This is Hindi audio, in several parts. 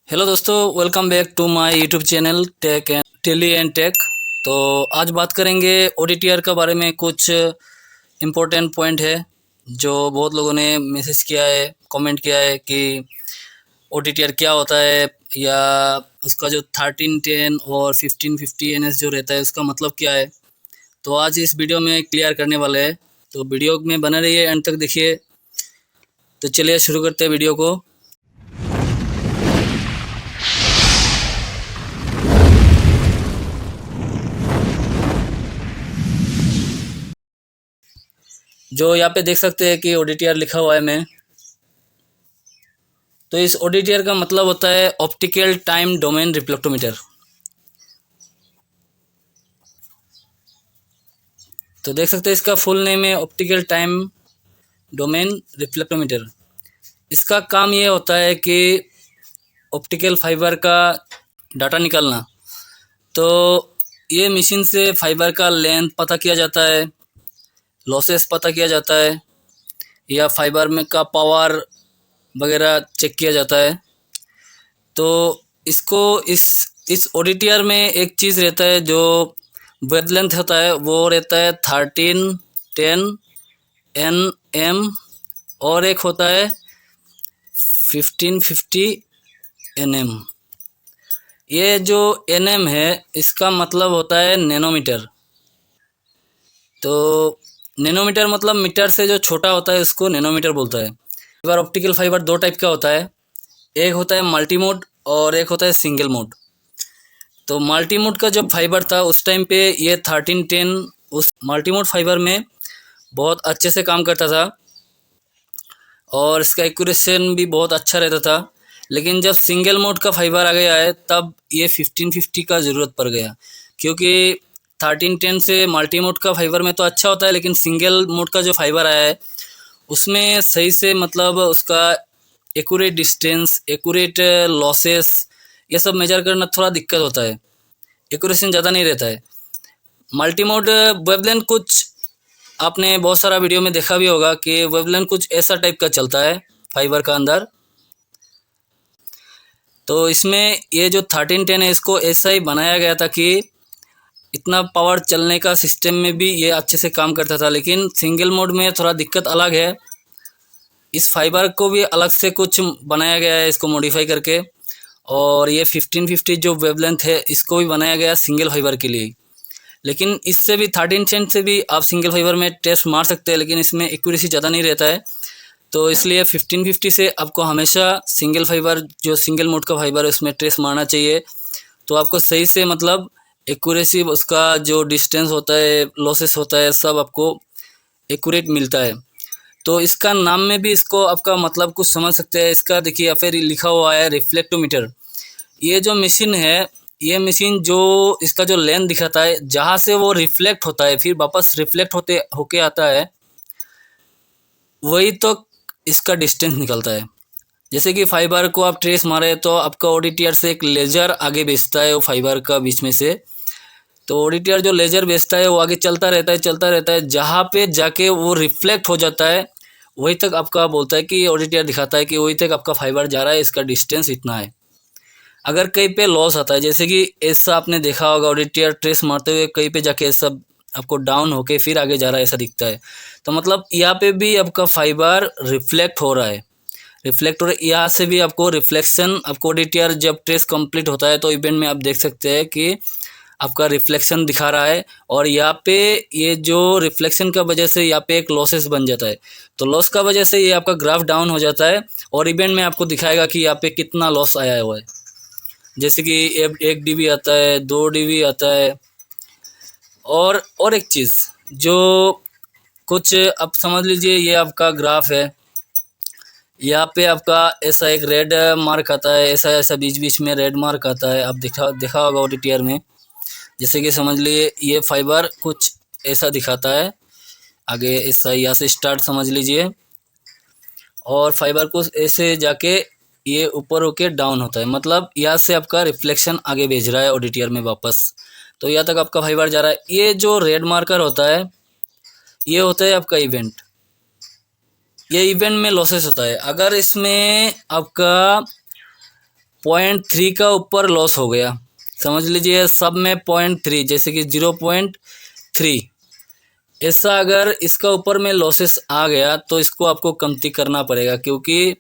हेलो दोस्तों, welcome back to my YouTube channel Tech and Tele and Tech. तो आज बात करेंगे ओडीटीआर के बारे में। कुछ इम्पोर्टेंट पॉइंट है जो बहुत लोगों ने मैसेज किया है, कमेंट किया है कि ओडीटीआर क्या होता है, या उसका जो 1310 और 1550 एनएस जो रहता है उसका मतलब क्या है। तो आज इस वीडियो में क्लियर करने वाले हैं, तो वीडियो में बने रहिए, एंड तक देखिए। तो चलिए शुरू करते हैं वीडियो को। जो यहाँ पे देख सकते हैं कि ओडीटीआर लिखा हुआ है मैं, तो इस ओडीटीआर का मतलब होता है ऑप्टिकल टाइम डोमेन रिफ्लेक्टोमीटर। तो देख सकते हैं इसका फुल नेम है ऑप्टिकल टाइम डोमेन रिफ्लेक्टोमीटर। इसका काम ये होता है कि ऑप्टिकल फाइबर का डाटा निकालना। तो ये मशीन से फाइबर का लेंथ पता किया जाता है, लॉसेस पता किया जाता है, या फाइबर में का पावर वगैरह चेक किया जाता है। तो इसको इस ओडीटीआर में एक चीज़ रहता है जो वेवलेंथ होता है, वो रहता है 1310 nm, और एक होता है 1550 nm। ये जो nm है इसका मतलब होता है नैनोमीटर। तो नैनोमीटर मतलब मीटर से जो छोटा होता है उसको नैनोमीटर बोलता है। फाइबर, ऑप्टिकल फाइबर दो टाइप का होता है, एक होता है मल्टी मोड और एक होता है सिंगल मोड। तो मल्टी मोड का जब फाइबर था उस टाइम पे ये 1310 उस मल्टी मोड फाइबर में बहुत अच्छे से काम करता था और इसका एक्यूरेशन भी बहुत अच्छा रहता था। लेकिन जब सिंगल मोड का फाइबर आ गया है तब ये 1550 का ज़रूरत पड़ गया, क्योंकि 1310 से मल्टी मोड का फाइबर में तो अच्छा होता है, लेकिन सिंगल मोड का जो फाइबर आया है उसमें सही से मतलब उसका एक्यूरेट डिस्टेंस, एक्यूरेट लॉसेस, ये सब मेजर करना थोड़ा दिक्कत होता है, एक्यूरेशन ज़्यादा नहीं रहता है। मल्टी मोड वेवलेंथ कुछ आपने बहुत सारा वीडियो में देखा भी होगा कि वेवलेंथ कुछ ऐसा टाइप का चलता है फाइबर का अंदर। तो इसमें ये जो 1310 है इसको ऐसा ही बनाया गया था कि इतना पावर चलने का सिस्टम में भी ये अच्छे से काम करता था। लेकिन सिंगल मोड में थोड़ा दिक्कत अलग है, इस फाइबर को भी अलग से कुछ बनाया गया है इसको मॉडिफाई करके, और ये 1550 जो वेवलेंथ है इसको भी बनाया गया सिंगल फाइबर के लिए। लेकिन इससे भी 1310 से भी आप सिंगल फाइबर में टेस्ट मार सकते हैं, लेकिन इसमें एक्यूरेसी ज़्यादा नहीं रहता है। तो इसलिए 1550 से आपको हमेशा सिंगल फाइबर, जो सिंगल मोड का फाइबर है उसमें ट्रेस मारना चाहिए। तो आपको सही से मतलब एक्यूरेसी, उसका जो डिस्टेंस होता है, लॉसेस होता है, सब आपको एक्यूरेट मिलता है। तो इसका नाम में भी इसको आपका मतलब कुछ समझ सकते हैं। इसका देखिए या फिर लिखा हुआ है रिफ्लेक्टोमीटर। ये जो मशीन है, ये मशीन जो इसका जो लेंथ दिखाता है, जहाँ से वो रिफ्लेक्ट होता है फिर वापस रिफ्लेक्ट होते होके आता है, वही तो इसका डिस्टेंस निकलता है। जैसे कि फाइबर को आप ट्रेस मारे तो आपका ओडीटीआर से एक लेजर आगे भेजता है वो फाइबर का बीच में से। तो ओडीटीआर जो लेजर भेजता है वो आगे चलता रहता है, चलता रहता है, जहाँ पे जाके वो रिफ्लेक्ट हो जाता है वहीं तक आपका बोलता है कि ओडीटीआर दिखाता है कि वहीं तक आपका फाइबर जा रहा है, इसका डिस्टेंस इतना है। अगर कहीं पे लॉस आता है, जैसे कि ऐसा आपने देखा होगा ओडीटीआर ट्रेस मारते हुए कहीं पे जाके ऐसा आपको डाउन होके फिर आगे जा रहा है, ऐसा दिखता है। तो मतलब यहाँ पे भी आपका फाइबर रिफ्लेक्ट हो रहा है, रिफ्लेक्ट हो रहा है। यहाँ से भी आपको रिफ्लेक्शन, आपको ओडीटीआर जब ट्रेस कंप्लीट होता है तो इवेंट में आप देख सकते हैं कि आपका रिफ्लेक्शन दिखा रहा है, और यहाँ पे ये जो रिफ्लेक्शन का वजह से यहाँ पे एक लॉसेस बन जाता है। तो लॉस का वजह से ये आपका ग्राफ डाउन हो जाता है, और इवेंट में आपको दिखाएगा कि यहाँ पे कितना लॉस आया हुआ है। जैसे कि 1 dB आता है, 2 dB आता है। और एक चीज़ जो कुछ आप समझ लीजिए, ये आपका ग्राफ है, यहाँ पे आपका ऐसा एक रेड मार्क आता है, ऐसा ऐसा बीच बीच में रेड मार्क आता है, आप देखा होगा ओडीटीआर में। जैसे कि समझ लिए ये फाइबर कुछ ऐसा दिखाता है, आगे ऐसा यहाँ से स्टार्ट समझ लीजिए, और फाइबर को ऐसे जाके ये ऊपर होके डाउन होता है, मतलब यहाँ से आपका रिफ्लेक्शन आगे भेज रहा है ओडीटीआर में वापस। तो यहाँ तक आपका फाइबर जा रहा है। ये जो रेड मार्कर होता है ये होता है आपका इवेंट। ये इवेंट में लॉसेस होता है। अगर इसमें आपका 0.3 का ऊपर लॉस हो गया, समझ लीजिए सब में 0.3, जैसे कि 0.3 ऐसा अगर इसका ऊपर में लॉसेस आ गया तो इसको आपको कमती करना पड़ेगा, क्योंकि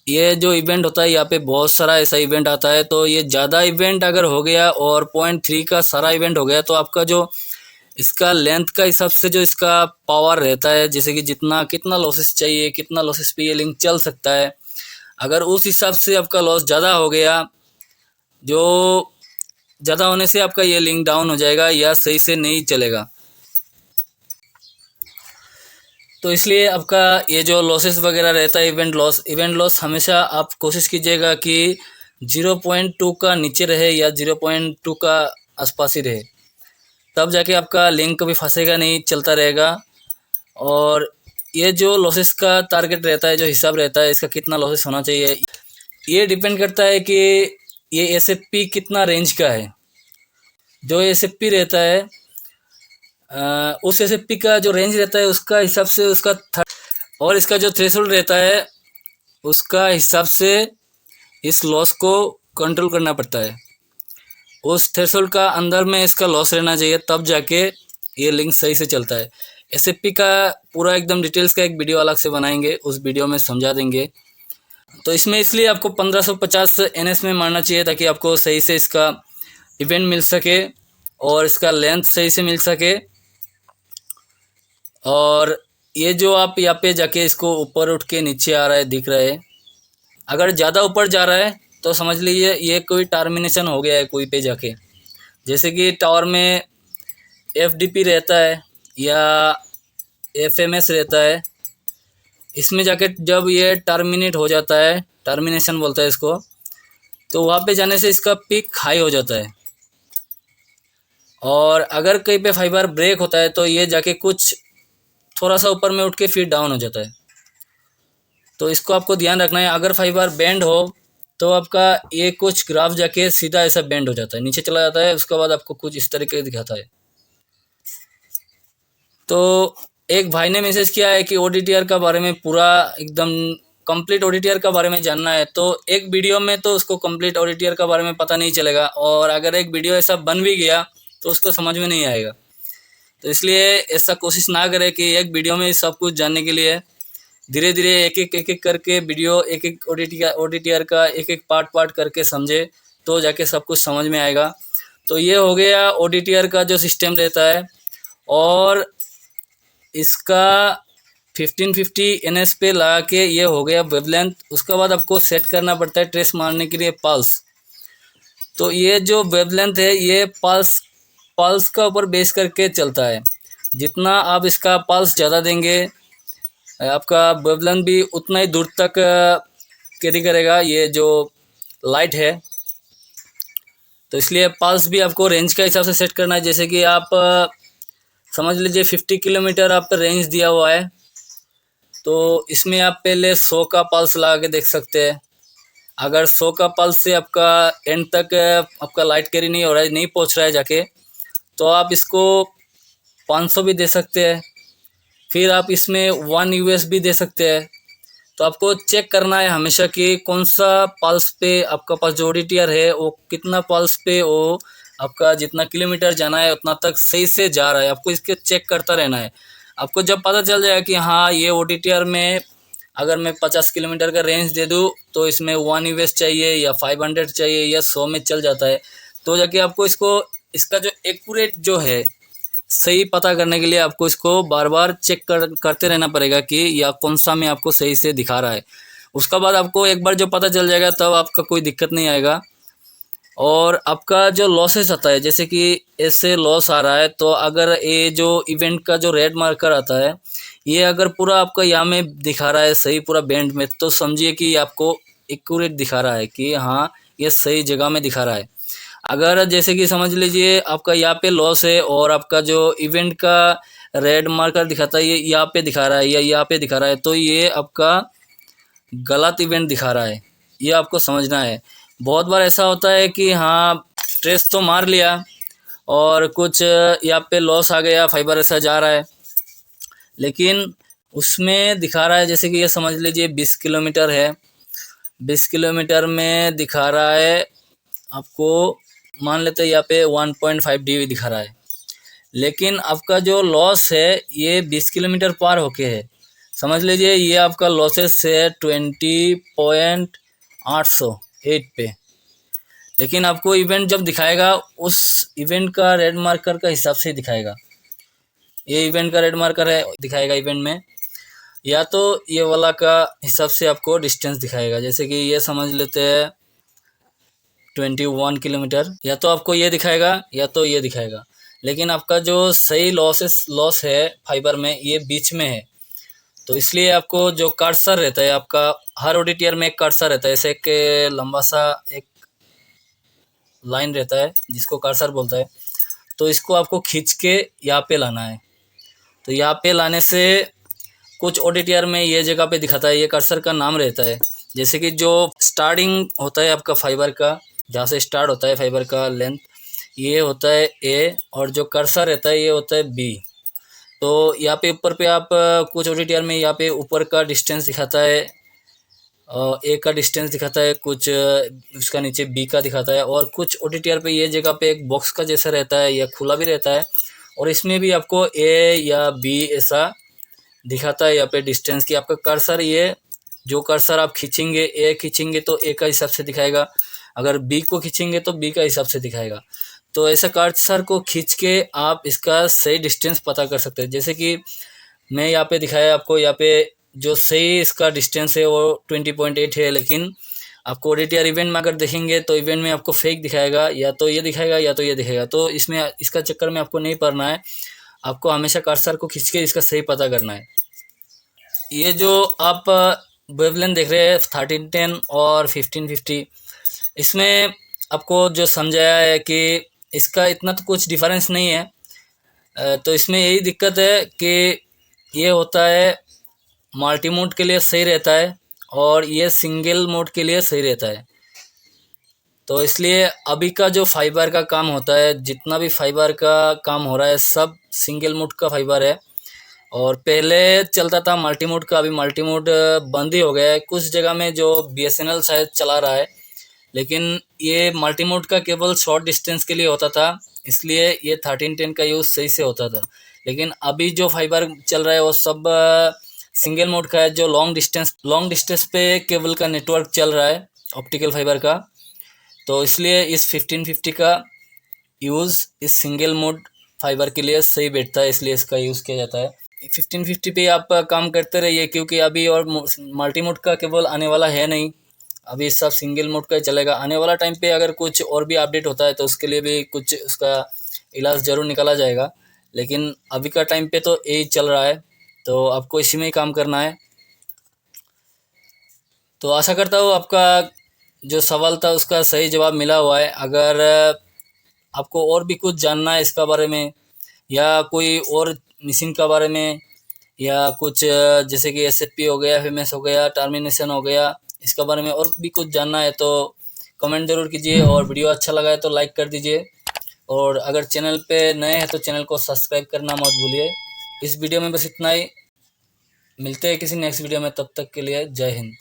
ये जो इवेंट होता है यहाँ पे बहुत सारा ऐसा इवेंट आता है। तो ये ज़्यादा इवेंट अगर हो गया और 0.3 का सारा इवेंट हो गया तो आपका जो इसका लेंथ का हिसाब से जो इसका पावर रहता है, जैसे कि जितना कितना लॉसेस चाहिए, कितना लॉसेस पे ये लिंक चल सकता है, अगर उस हिसाब से आपका लॉस ज़्यादा हो गया, जो ज़्यादा होने से आपका ये लिंक डाउन हो जाएगा या सही से नहीं चलेगा। तो इसलिए आपका ये जो लॉसेस वगैरह रहता है, इवेंट लॉस हमेशा आप कोशिश कीजिएगा कि 0.2 का नीचे रहे या 0.2 का आसपास ही रहे, तब जाके आपका लिंक कभी फंसेगा नहीं, चलता रहेगा। और ये जो लॉसेस का टारगेट रहता है, जो हिसाब रहता है इसका कितना लॉसेस होना चाहिए, ये डिपेंड करता है कि ये एसएफपी कितना रेंज का है। जो एसएफपी रहता है उस एसएफपी का जो रेंज रहता है उसका हिसाब से उसका और इसका जो थ्रेशोल्ड रहता है उसका हिसाब से इस लॉस को कंट्रोल करना पड़ता है। उस थ्रेशोल्ड का अंदर में इसका लॉस रहना चाहिए, तब जाके ये लिंक सही से चलता है। एसएफपी का पूरा एकदम डिटेल्स का एक वीडियो अलग से बनाएंगे, उस वीडियो में समझा देंगे। तो इसमें इसलिए आपको 1550 NS में मारना चाहिए ताकि आपको सही से इसका इवेंट मिल सके और इसका लेंथ सही से मिल सके। और ये जो आप यहाँ पे जाके इसको ऊपर उठ के नीचे आ रहा है दिख रहा है, अगर ज़्यादा ऊपर जा रहा है तो समझ लीजिए ये कोई टर्मिनेशन हो गया है कोई पे जाके, जैसे कि टावर में FDP रहता है या FMS रहता है, इसमें जाके जब ये टर्मिनेट हो जाता है, टर्मिनेशन बोलता है इसको, तो वहाँ पे जाने से इसका पीक हाई हो जाता है। और अगर कहीं पे फाइबर ब्रेक होता है तो ये जाके कुछ थोड़ा सा ऊपर में उठ के फिर डाउन हो जाता है। तो इसको आपको ध्यान रखना है। अगर फाइबर बेंड हो तो आपका ये कुछ ग्राफ जाके सीधा ऐसा बेंड हो जाता है, नीचे चला जाता है, उसके बाद आपको कुछ इस तरीके से दिखाता है। तो एक भाई ने मैसेज किया है कि ODTR का बारे में पूरा एकदम कंप्लीट ODTR का बारे में जानना है, तो एक वीडियो में तो उसको कंप्लीट ODTR का बारे में पता नहीं चलेगा, और अगर एक वीडियो ऐसा बन भी गया तो उसको समझ में नहीं आएगा। तो इसलिए ऐसा कोशिश ना करें कि एक वीडियो में सब कुछ जानने के लिए धीरे धीरे एक एक करके वीडियो, एक एक ODTR का एक एक पार्ट करके समझे तो जाके सब कुछ समझ में आएगा। तो ये हो गया ODTR का जो सिस्टम रहता है। और इसका 1550 NS पे लगा के ये हो गया वेवलेंथ। उसके बाद आपको सेट करना पड़ता है ट्रेस मारने के लिए पल्स। तो ये जो वेवलेंथ है ये पल्स का ऊपर बेस करके चलता है। जितना आप इसका पल्स ज़्यादा देंगे आपका वेवलेंथ भी उतना ही दूर तक कैरी करेगा ये जो लाइट है। तो इसलिए पल्स भी आपको रेंज का हिसाब से सेट करना है। जैसे कि आप समझ लीजिए 50 किलोमीटर आप रेंज दिया हुआ है, तो इसमें आप पहले 100 का पल्स लगा के देख सकते हैं। अगर 100 का पल्स से आपका एंड तक आपका लाइट कैरी नहीं हो रहा है, नहीं पहुंच रहा है जाके, तो आप इसको 500 भी दे सकते हैं। फिर आप इसमें 1 US भी दे सकते हैं। तो आपको चेक करना है हमेशा कि कौन सा पल्स पे आपका पास जो ODTR है वो कितना पल्स पे वो आपका जितना किलोमीटर जाना है उतना तक सही से जा रहा है। आपको इसके चेक करता रहना है। आपको जब पता चल जाएगा कि हाँ ये ODTR में अगर मैं 50 किलोमीटर का रेंज दे दूँ तो इसमें 1 US चाहिए या 500 चाहिए या 100 में चल जाता है, तो जाके आपको इसका जो एक्यूरेट जो है सही पता करने के लिए आपको इसको बार बार चेक करते रहना पड़ेगा कि या कौन सा में आपको सही से दिखा रहा है। उसका बाद आपको एक बार जो पता चल जाएगा तब आपका कोई दिक्कत नहीं आएगा। और आपका जो लॉसेस आता है, जैसे कि ऐसे लॉस आ रहा है, तो अगर ये जो इवेंट का जो रेड मार्कर आता है ये अगर पूरा आपका यहाँ में दिखा रहा है सही पूरा बैंड में, तो समझिए कि आपको एक्यूरेट दिखा रहा है कि हाँ ये सही जगह में दिखा रहा है। अगर जैसे कि समझ लीजिए आपका यहाँ पे लॉस है और आपका जो इवेंट का रेड मार्कर दिखाता है ये यहाँ पे दिखा रहा है या यहाँ पे दिखा रहा है, तो ये आपका गलत इवेंट दिखा रहा है, ये आपको समझना है। बहुत बार ऐसा होता है कि हाँ ट्रेस तो मार लिया और कुछ यहाँ पे लॉस आ गया, फाइबर ऐसा जा रहा है, लेकिन उसमें दिखा रहा है जैसे कि ये समझ लीजिए 20 किलोमीटर है, 20 किलोमीटर में दिखा रहा है आपको, मान लेते हैं यहाँ पे 1.5 dB दिखा रहा है, लेकिन आपका जो लॉस है ये 20 किलोमीटर पार होके है। समझ लीजिए ये आपका लॉसेस है 20.808 पे, लेकिन आपको इवेंट जब दिखाएगा उस इवेंट का रेड मार्कर का हिसाब से दिखाएगा। ये इवेंट का रेड मार्कर है, दिखाएगा इवेंट में, या तो ये वाला का हिसाब से आपको डिस्टेंस दिखाएगा। जैसे कि ये समझ लेते हैं 21 किलोमीटर, या तो आपको ये दिखाएगा या तो ये दिखाएगा, लेकिन आपका जो सही लॉस है फाइबर में ये बीच में है। तो इसलिए आपको जो कर्सर रहता है, आपका हर ओडीटीआर में एक कर्सर रहता है, ऐसे एक लंबा सा एक लाइन रहता है जिसको कर्सर बोलता है। तो इसको आपको खींच के यहाँ पे लाना है। तो यहाँ पे लाने से कुछ ओडीटीआर में ये जगह पे दिखाता है, ये कर्सर का नाम रहता है। जैसे कि जो स्टार्टिंग होता है आपका फाइबर का, जहाँ से स्टार्ट होता है फाइबर का लेंथ, ये होता है ए, और जो कर्सर रहता है ये होता है बी। तो यहाँ पे ऊपर पे आप कुछ ओडीटीआर में यहाँ पे ऊपर का डिस्टेंस दिखाता है, ए का डिस्टेंस दिखाता है, कुछ उसका नीचे बी का दिखाता है, और कुछ ओडीटीआर पे ये जगह पे एक बॉक्स का जैसा रहता है या खुला भी रहता है, और इसमें भी आपको ए या बी ऐसा दिखाता है यहाँ पे डिस्टेंस की। आपका कर्सर, ये जो कर्सर आप खींचेंगे, ए खींचेंगे तो ए का हिसाब से दिखाएगा, अगर बी को खींचेंगे तो बी का हिसाब से दिखाएगा। तो ऐसा कर्सर को खींच के आप इसका सही डिस्टेंस पता कर सकते हैं। जैसे कि मैं यहाँ पे दिखाया आपको, यहाँ पे जो सही इसका डिस्टेंस है वो 20.8 है, लेकिन आपको ओडीटीआर इवेंट में अगर देखेंगे तो इवेंट में आपको फेक दिखाएगा, या तो ये दिखाएगा या तो ये दिखाएगा। तो इसमें इसका चक्कर में आपको नहीं पड़ना है, आपको हमेशा कर्सर को खींच के इसका सही पता करना है। ये जो आप वेवलेंथ देख रहे हैं 1310 और 1550, इसमें आपको जो समझाया है कि इसका इतना तो कुछ डिफरेंस नहीं है। तो इसमें यही दिक्कत है कि ये होता है मल्टी मोड के लिए सही रहता है, और ये सिंगल मोड के लिए सही रहता है। तो इसलिए अभी का जो फाइबर का काम होता है, जितना भी फाइबर का काम हो रहा है सब सिंगल मोड का फाइबर है। और पहले चलता था मल्टी मोड का, अभी मल्टी मोड बंद ही हो गया है। कुछ जगह में जो बीएसएनएल शायद चला रहा है, लेकिन ये मल्टी मोड का केवल शॉर्ट डिस्टेंस के लिए होता था, इसलिए ये 1310 का यूज़ सही से होता था। लेकिन अभी जो फाइबर चल रहा है वो सब सिंगल मोड का है, जो लॉन्ग डिस्टेंस पे केबल का नेटवर्क चल रहा है ऑप्टिकल फाइबर का। तो इसलिए इस 1550 का यूज़ इस सिंगल मोड फाइबर के लिए सही बैठता है, इसलिए इसका यूज़ किया जाता है। 1550 पे आप काम करते रहिए, क्योंकि अभी और मल्टी मोड का केबल आने वाला है नहीं, अभी सब सिंगल मोड का ही चलेगा। आने वाला टाइम पे अगर कुछ और भी अपडेट होता है तो उसके लिए भी कुछ उसका इलाज ज़रूर निकाला जाएगा, लेकिन अभी का टाइम पे तो यही चल रहा है, तो आपको इसी में ही काम करना है। तो आशा करता हूँ आपका जो सवाल था उसका सही जवाब मिला हुआ है। अगर आपको और भी कुछ जानना है इसका बारे में, या कोई और मशीन का बारे में, या कुछ जैसे कि एसएफपी हो गया, फेमस हो गया, टर्मिनेशन हो गया, इसका बारे में और भी कुछ जानना है तो कमेंट ज़रूर कीजिए, और वीडियो अच्छा लगा है तो लाइक कर दीजिए, और अगर चैनल पे नए हैं तो चैनल को सब्सक्राइब करना मत भूलिए। इस वीडियो में बस इतना ही, मिलते हैं किसी नेक्स्ट वीडियो में, तब तक के लिए जय हिंद।